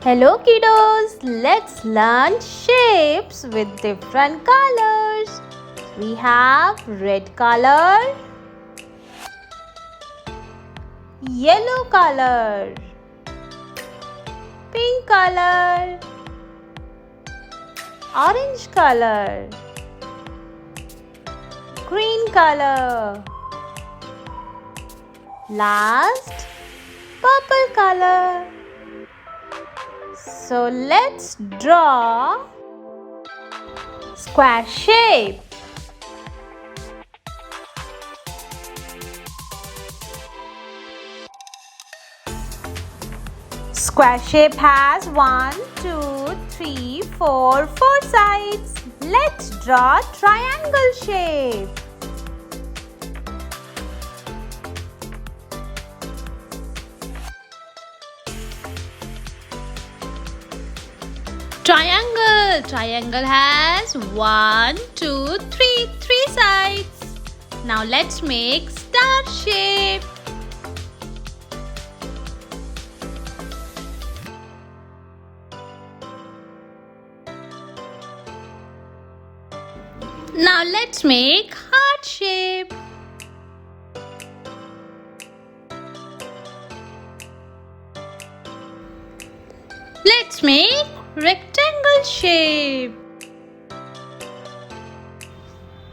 Hello kiddos, let's learn shapes with different colors. We have red color, yellow color, pink color, orange color, green color, last purple color. So let's draw square shape. Square shape has 1, 2, 3, 4 sides. Let's draw triangle shape. Triangle has 1, 2, 3 sides. Now let's make star shape. Now let's make heart shape. Let's make rectangle shape.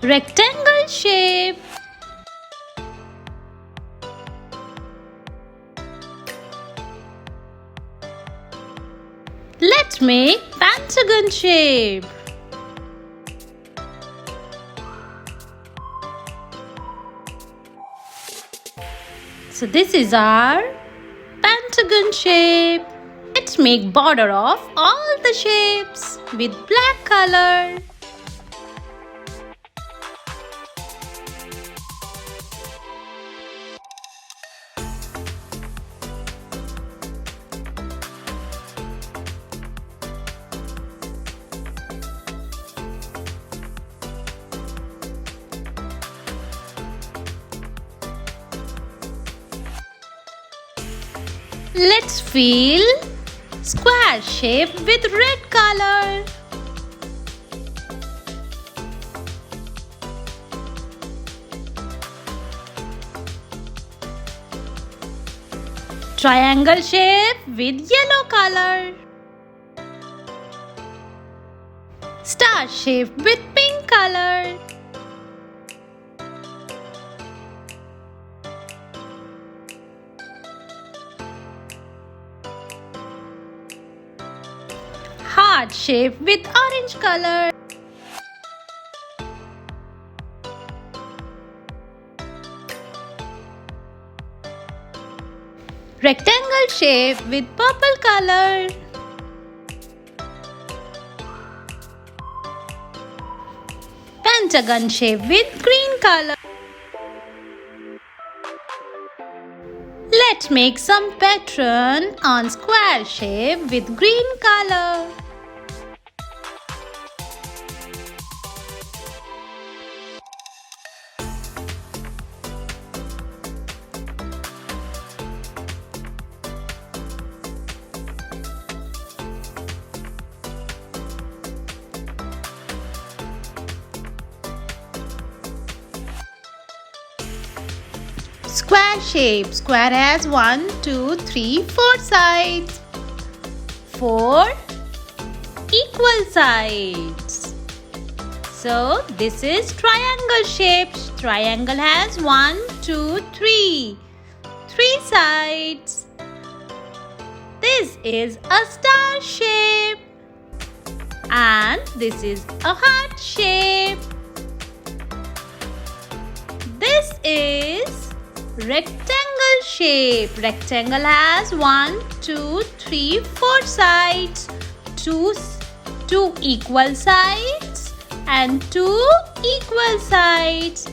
Rectangle shape. Let's make pentagon shape. So this is our pentagon shape. Let's make border of all the shapes with black color. Let's fill square shape with red color. Triangle shape with yellow color. Star shape with pink color. Heart shape with orange color. Rectangle shape with purple color. Pentagon shape with green color. Let's make some pattern on square shape with green color. Square shape. Square has 1, 2, 3, 4 sides. 4 equal sides. So this is triangle shape. Triangle has 1, 2, 3 sides. This is a star shape. And this is a heart shape. This is rectangle shape. Rectangle has 1, 2, 3, 4 sides. Two equal sides and 2 equal sides.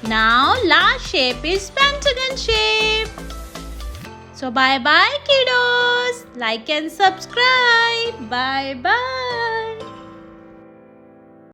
Now last shape is pentagon shape. So bye bye kiddos. Like and subscribe. Bye bye.